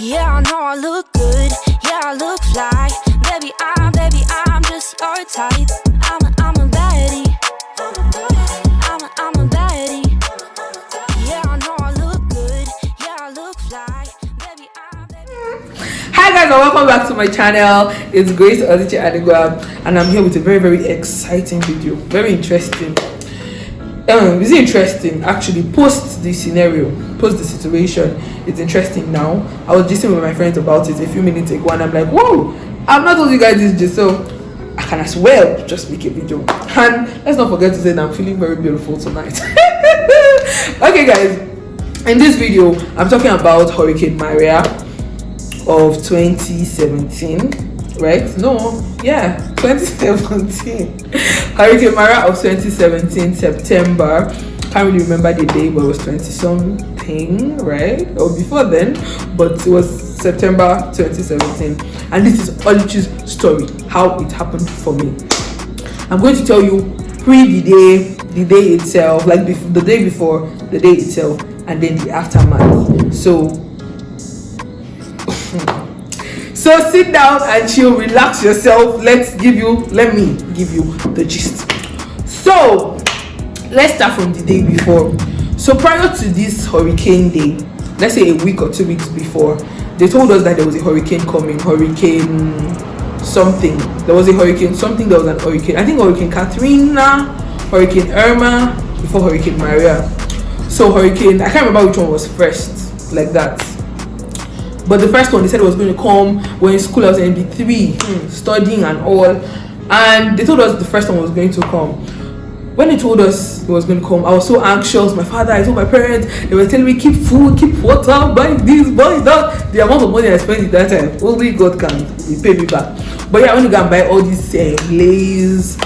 Yeah, I know I look good. Yeah, I look fly. Baby, I'm just your type. I'm a baddie. I'm a baddie. Yeah, I know I look good. Yeah, I look fly. Baby. Hi guys, and welcome back to my channel. It's Grace Oluchi Anugwa, and I'm here with a very exciting video. Very interesting. Is it interesting? Actually, post the scenario, post the situation. It's interesting now. I was gisting with my friends about it a few minutes ago, and I'm like, whoa! I've not told you guys this just so I can as well just make a video. And let's not forget to say that I'm feeling very beautiful tonight. Okay, guys. In this video, I'm talking about Hurricane Maria of 2017. Right? No, yeah, 2017. Hurricane Maria of 2017, September. Can't really remember the day, but it was 20 something, right? Or before then, but it was September 2017. And this is Oluchi's story, how it happened for me. I'm going to tell you pre the day itself, like the day before, the day itself, and then the aftermath. So sit down and chill, relax yourself. Let me give you the gist. So let's start from the day before. So prior to this hurricane day, let's say a week or 2 weeks before, they told us that there was a hurricane coming, hurricane something. There was a hurricane something, there was an hurricane. I think Hurricane Katrina, Hurricane Irma, before Hurricane Maria. So hurricane, I can't remember which one was first, like that. But the first one, they said it was going to come when in school. I was in B3 studying and all, and they told us the first one was going to come. When they told us it was going to come, I was so anxious. My father, I told my parents, they were telling me keep food, keep water, buy this, buy that. The amount of money I spent at that time, only God can pay me back. But yeah, I went to go and buy all these Lay's,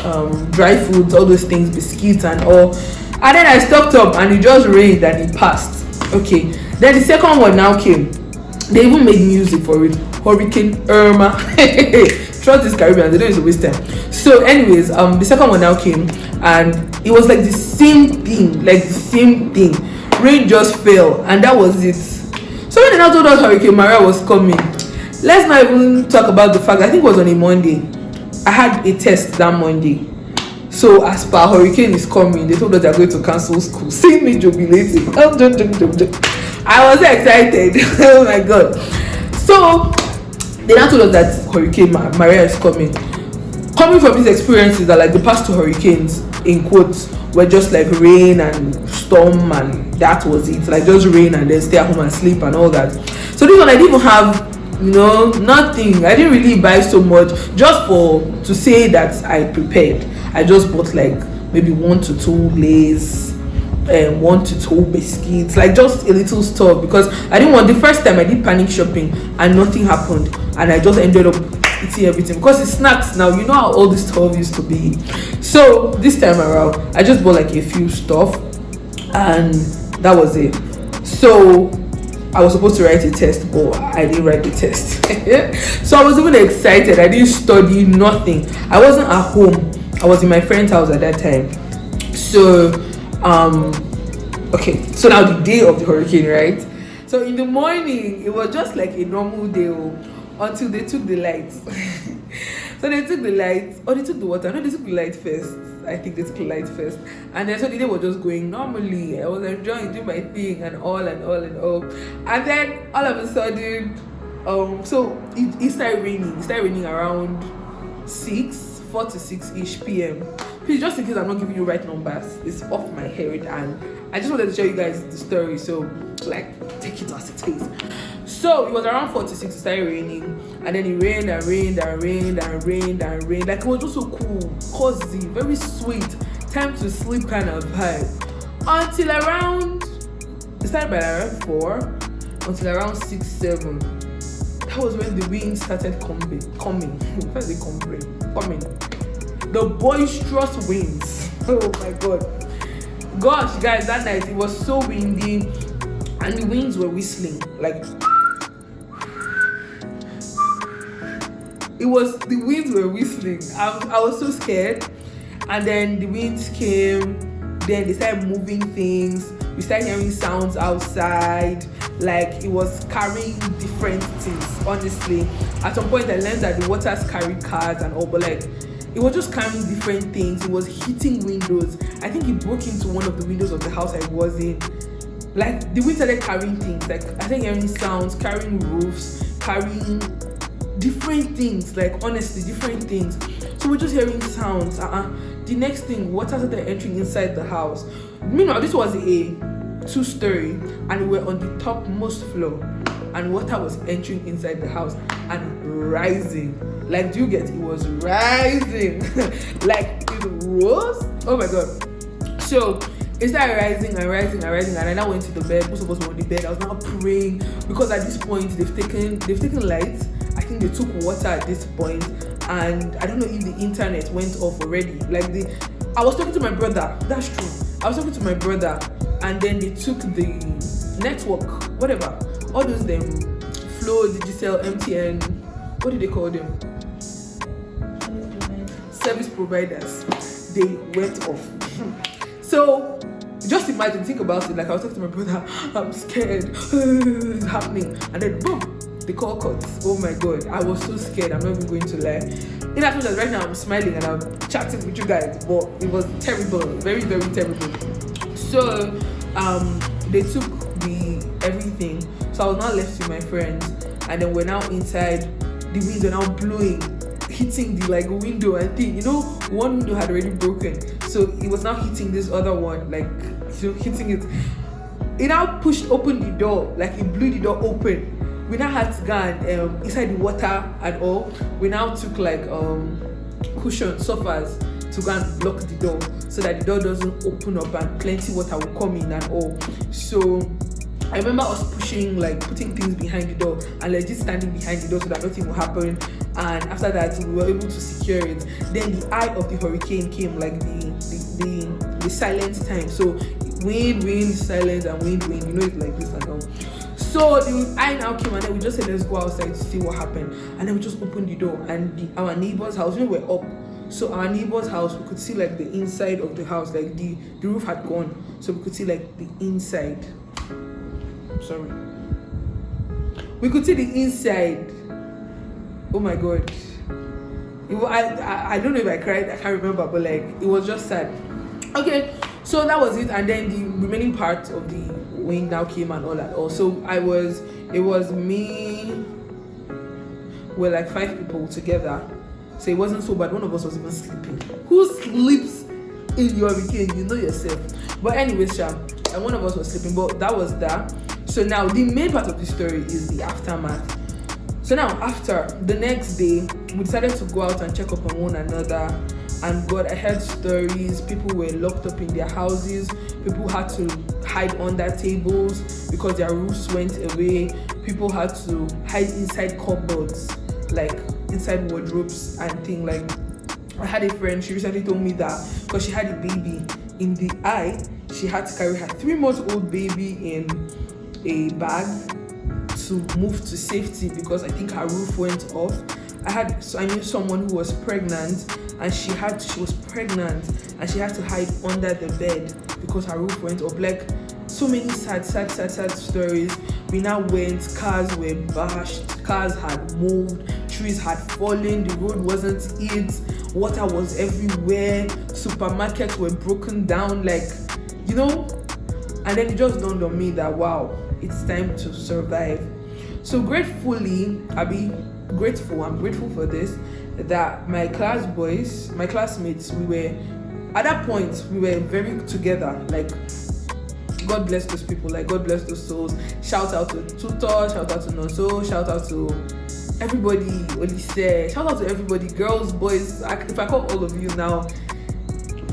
dry foods, all those things, biscuits and all. And then I stocked up, and it just rained and it passed. Okay, then the second one now came. They even made music for it. Hurricane Irma. Trust this Caribbean, they don't use to waste time. So anyways, the second one now came, and it was like the same thing. Rain just fell, and that was it. So when they now told us Hurricane Maria was coming, let's not even talk about the fact, I think it was on a Monday. I had a test that Monday. So as per hurricane is coming, they told us they're going to cancel school. See me jubilating. I was excited. Oh my god. So they now told us that Hurricane Maria is coming. Coming from these experiences that like the past two hurricanes in quotes were just like rain and storm, and that was it. Like just rain and then stay at home and sleep and all that. So this one I didn't even have, nothing. I didn't really buy so much just to say that I prepared. I just bought like maybe 1 to 2 Lay's, 1 to 2 biscuits, like just a little stuff, because I didn't want. The first time I did panic shopping and nothing happened, and I just ended up eating everything because it's snacks now. You know how all this stuff used to be. So this time around, I just bought like a few stuff, and that was it. So I was supposed to write a test, but I didn't write the test. So I was even excited. I didn't study, nothing. I wasn't at home. I was in my friend's house at that time. So okay, so now the day of the hurricane, right? So in the morning it was just like a normal day until they took the lights. So they took the lights, or they took the water. No, they took the light first. I think they took the light first, and then so the day was just going normally. I was enjoying doing my thing and all, and then all of a sudden so it started raining around 4 to 6 p.m. Please, just in case I'm not giving you right numbers, it's off my head, and I just wanted to show you guys the story, so like take it as it is. So it was around 4 to 6, it started raining, and then it rained and rained and rained and rained and rained. Like it was just so cool, cozy, very sweet, time to sleep kind of vibe. Until around, it started by around 4 until around 6, 7. That was when the wind started coming. The boisterous winds. Oh my god. Gosh, guys, that night it was so windy, and the winds were whistling. Like the winds were whistling. I was so scared. And then the winds came, then they started moving things. We started hearing sounds outside. like it was carrying different things. Honestly, at some point I learned that the waters carry cars and all, but like it was just carrying different things. It was hitting windows. I think it broke into one of the windows of the house I was in. Like the wind started carrying things, like I think hearing sounds, carrying roofs, carrying different things, like honestly different things. So we're just hearing sounds. The next thing, water started entering inside the house. Meanwhile, this was a 2-story and we were on the topmost floor, and water was entering inside the house and rising. Like, do you get it? It was rising. Like it rose. Oh my god. So it started rising and rising and rising, and I now went to the bed. Most of us were on the bed. I was now praying because at this point they've taken lights. I think they took water at this point, and I don't know if the internet went off already. I was talking to my brother. That's true. I was talking to my brother, and then they took the network, whatever, all those them Flow, Digicel, MTN. What do they call them? Service providers. They went off. So just imagine, think about it. Like I was talking to my brother, I'm scared, it's happening, and then boom, the call cuts. Oh my god, I was so scared. I'm not even going to lie. In as much as right now I'm smiling and I'm chatting with you guys, but it was terrible, very very terrible. So they took the everything. So I was now left with my friends, and then we're now inside. The winds are now blowing, hitting the like window and thing. You know, one window had already broken, so it was now hitting this other one, like hitting it. It now pushed open the door, like it blew the door open. We now had to go and inside the water and all. We now took like cushion sofas to go and block the door so that the door doesn't open up and plenty water will come in and all. So I remember us pushing, like putting things behind the door and like just standing behind the door so that nothing will happen. And after that, we were able to secure it. Then the eye of the hurricane came, like the silent time. So wind, silence, and wind. You know, it's like this and all. So the eye now came, and then we just said, let's go outside to see what happened. And then we just opened the door, and our neighbor's house, we were up. So our neighbor's house, we could see like the inside of the house, like the roof had gone. So we could see like the inside. Sorry. We could see the inside. Oh my god. I don't know if I cried, I can't remember, but like it was just sad. Okay, so that was it, and then the remaining part of the wind now came and all that. Also, it was me. We're like 5 people together, so it wasn't so bad. One of us was even sleeping. Who sleeps in your weekend? You know yourself. But anyways, and one of us was sleeping. But that was that. So now the main part of the story is the aftermath. So now after the next day, we decided to go out and check up on one another. And God, I heard stories. People were locked up in their houses. People had to hide under tables because their roofs went away. People had to hide inside cupboards, like inside wardrobes and things. Like I had a friend, she recently told me that because she had a baby in the eye, she had to carry her 3-month-old baby in a bag to move to safety because I think her roof went off. I knew someone who was pregnant, and she was pregnant and she had to hide under the bed because her roof went up. Like so many sad stories. We now went, cars were bashed, cars had moved, trees had fallen, the road wasn't it, water was everywhere, supermarkets were broken down, like, you know. And then it just dawned on me that wow, it's time to survive. So I'm grateful for this, that my classmates, we were at that point, we were very together. Like, God bless those people, like God bless those souls. Shout out to Tutor, shout out to Nonso, shout out to everybody, Olise, shout out to everybody, girls, boys. If I call all of you now,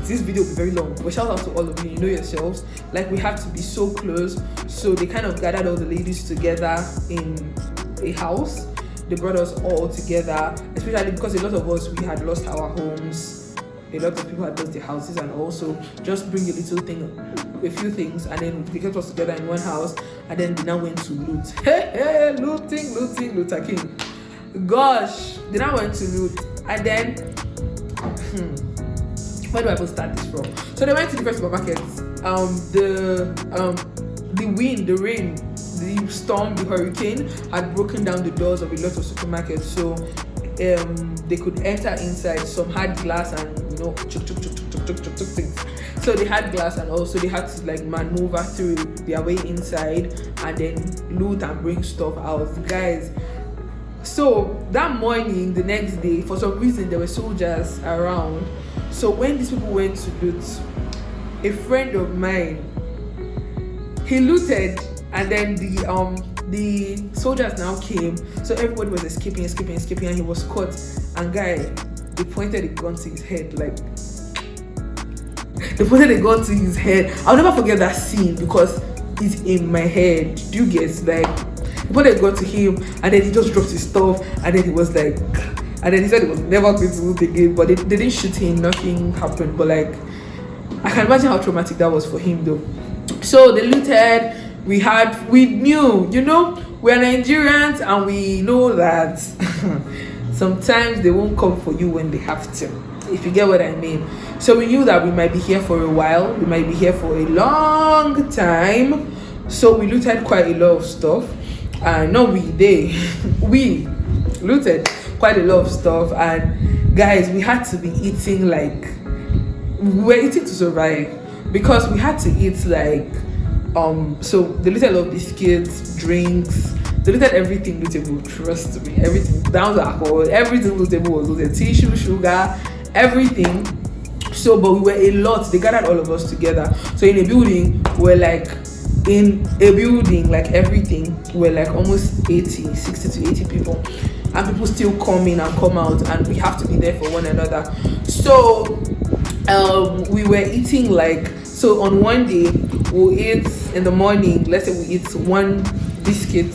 this video will be very long, but shout out to all of you, you know yourselves. Like, we have to be so close. So they kind of gathered all the ladies together in a house. They brought us all together, especially because a lot of us, we had lost our homes. A lot of people had lost their houses, and also just bring a few things, and then they kept us together in one house, and then they now went to loot. Hey, looter king. Gosh, they now went to loot, and then where do I even start this from? So they went to different supermarkets. The wind, the rain the storm, the hurricane had broken down the doors of a lot of supermarkets, so they could enter inside. Some had glass and chuk things. So they had glass, and also they had to like maneuver through their way inside and then loot and bring stuff out, guys. So that morning, the next day, for some reason there were soldiers around. So when these people went to loot, a friend of mine, he looted, and then the soldiers now came. So everybody was escaping, and he was caught. And guy, they pointed a gun to his head, like they pointed a gun to his head. I'll never forget that scene because it's in my head. Do you get, like, they pointed a gun to him, and then he just dropped his stuff, and then he was like, and then he said he was never going to loot again. But they didn't shoot him, nothing happened. But like, I can imagine how traumatic that was for him though. So they looted. We knew, we're Nigerians, and we know that sometimes they won't come for you when they have to, if you get what I mean. So we knew that we might be here for a while, we might be here for a long time. So we looted quite a lot of stuff. We looted quite a lot of stuff, and guys, we had to be eating like, we were eating to survive, because we had to eat like, so they looted a lot of biscuits, drinks, they looted everything lootable, trust me, everything, down to alcohol, everything lootable was looted, tissue, sugar, everything. So, but we were a lot, they gathered all of us together. So in a building, everything, we're like almost 60 to 80 people. And people still come in and come out, and we have to be there for one another. So, we were eating like, so on one day, we'll eat in the morning, let's say we eat one biscuit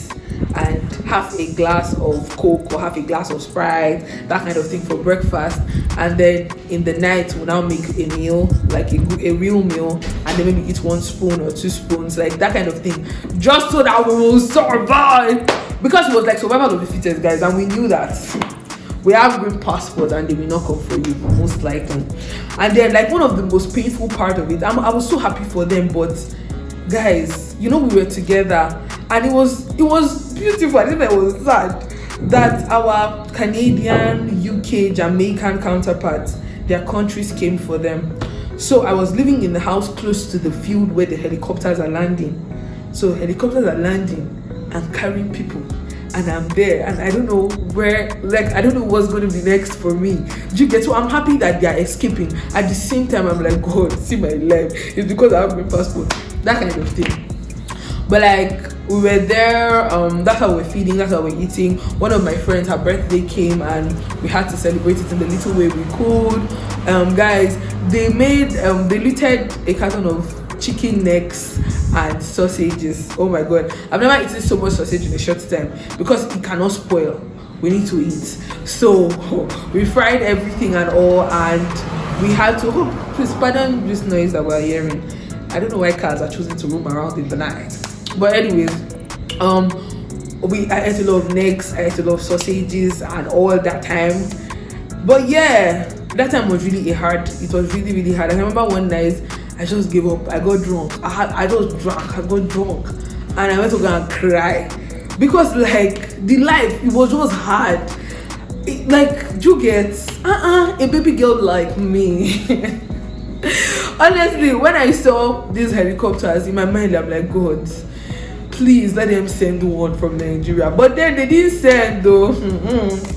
and half a glass of Coke or half a glass of Sprite, that kind of thing for breakfast. And then in the night, we'll now make a meal, like a real meal, and then maybe eat 1 spoon or 2 spoons, like that kind of thing, just so that we will survive. Because it was like survival of the fittest, guys, and we knew that we have green passports and they will not come for you, most likely. And then like one of the most painful part of it, I was so happy for them, but guys, we were together, and it was beautiful. I think it was sad that our Canadian, UK, Jamaican counterparts, their countries came for them. So I was living in the house close to the field where the helicopters are landing. So helicopters are landing and carrying people, and I'm there, and I don't know where, like, I don't know what's going to be next for me. Do you get? So I'm happy that they are escaping. At the same time, I'm like, God, see my life. It's because I have my passport. That kind of thing. But like, we were there, that's how we're feeding, that's how we're eating. One of my friends, her birthday came, and we had to celebrate it in the little way we could. Guys, they looted a carton of chicken necks and sausages. Oh my god, I've never eaten so much sausage in a short time, because it cannot spoil. We need to eat. So we fried everything and all, and we had to, please pardon this noise that we're hearing. I don't know why cars are choosing to roam around in the night. But anyways, I ate a lot of necks, I ate a lot of sausages and all that time. But yeah, that time was really hard. It was really, really hard. I remember one night I just gave up. I got drunk. I got drunk, and I went to go and cry, because like the life, it was just hard. Like, you get a baby girl like me. Honestly, when I saw these helicopters, in my mind I'm like, God, please let them send one from Nigeria. But then they didn't send though.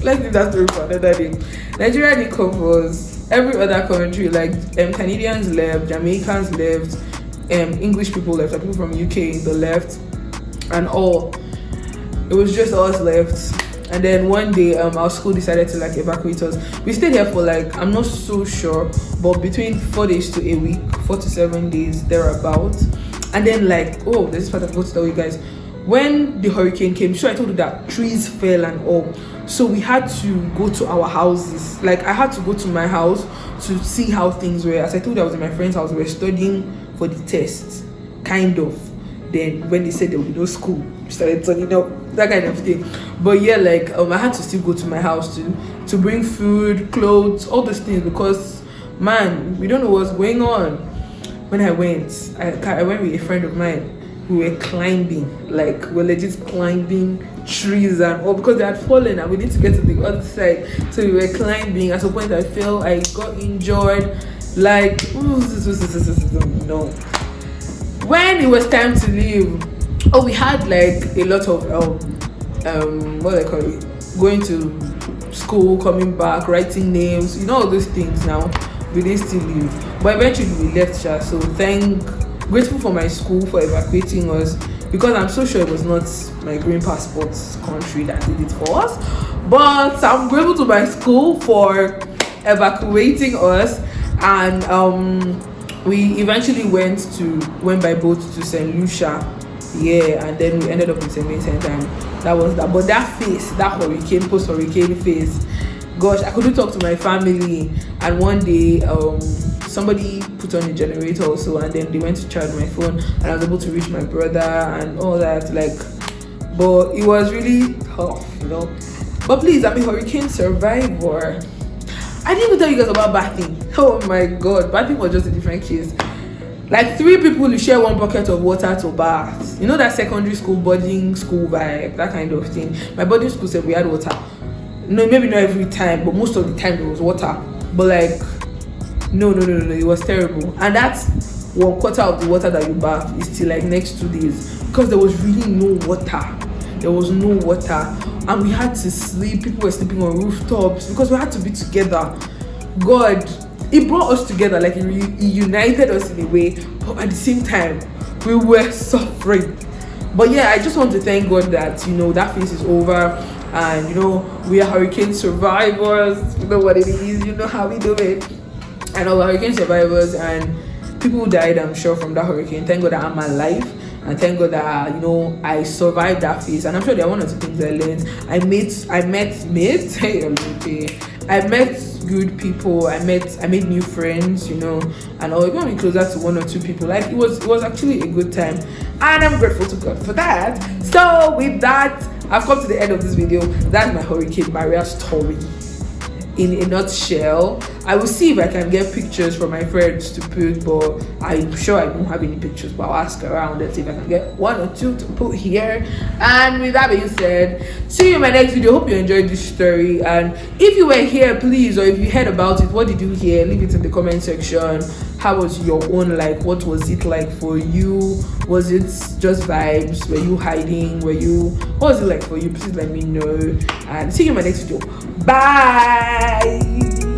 Let's leave that story for another day. Nigeria didn't come for us. Every other country, like Canadians left, Jamaicans left, English people left, like people from UK, they left, and all. It was just us left. And then one day, our school decided to like evacuate us. We stayed here for like, I'm not so sure, but between 4 days to a week, 4 to 7 days, thereabout. And then like, oh, there's this part I'm going to tell you guys. When the hurricane came, sure, I told you that trees fell and all. So we had to go to our houses. Like, I had to go to my house to see how things were. As I told you, I was in my friend's house. We were studying for the tests, kind of. Then when they said there would be no school, we started turning up, that kind of thing. But yeah, like, I had to still go to my house to bring food, clothes, all those things, because man, we don't know what's going on. When I went with a friend of mine. we were climbing, like we're legit climbing trees and all because they had fallen and we need to get to the other side. So we were climbing. At some point I fell, I got injured, like no. When it was time to leave, we had like a lot of what do I call it? Going to school, coming back, writing names, all those things. Now we didn't still leave, but eventually we left. So grateful for my school for evacuating us, because I'm so sure it was not my green passport country that did it for us, but I'm grateful to my school for evacuating us. And we eventually went by boat to St. Lucia, and then we ended up in St. Vincent, and that was that. But that phase, that post-hurricane phase, gosh, I couldn't talk to my family. And one day somebody put on a generator also, and then they went to charge my phone, and I was able to reach my brother and all that, but it was really tough, but please, I'm a hurricane survivor. I didn't even tell you guys about bathing. Oh my god, bathing was just a different case. Like 3 people who share one bucket of water to bath. That secondary school boarding school vibe, that kind of thing. My boarding school said we had water. No, maybe not every time, but most of the time there was water. But no, it was terrible. And that's 1/4 of the water that you bath is till next 2 days, because there was really no water. There was no water, and we had to sleep. People were sleeping on rooftops because we had to be together. God, it brought us together, it united us in a way, but at the same time we were suffering. But yeah, I just want to thank God that that phase is over, and we are hurricane survivors. You know what it is, you know how we do it. And our hurricane survivors, and people who died, I'm sure, from that hurricane. Thank God that I'm alive, and thank God that I survived that phase. And I'm sure there are 1 or 2 things I learned. I met good people. I made new friends, and I got me closer to 1 or 2 people. It was actually a good time, and I'm grateful to God for that. So with that, I've come to the end of this video. That's my Hurricane Maria story in a nutshell. I will see if I can get pictures from my friends to put, but I'm sure I don't have any pictures, but I'll ask around and see if I can get 1 or 2 to put here. And with that being said, see you in my next video. Hope you enjoyed this story, and if you were here, please, or if you heard about it, what did you hear? Leave it in the comment section. How was your own what was it like for you? Was it just vibes? Were you hiding? What was it like for you? Please let me know, and see you in my next video. Bye.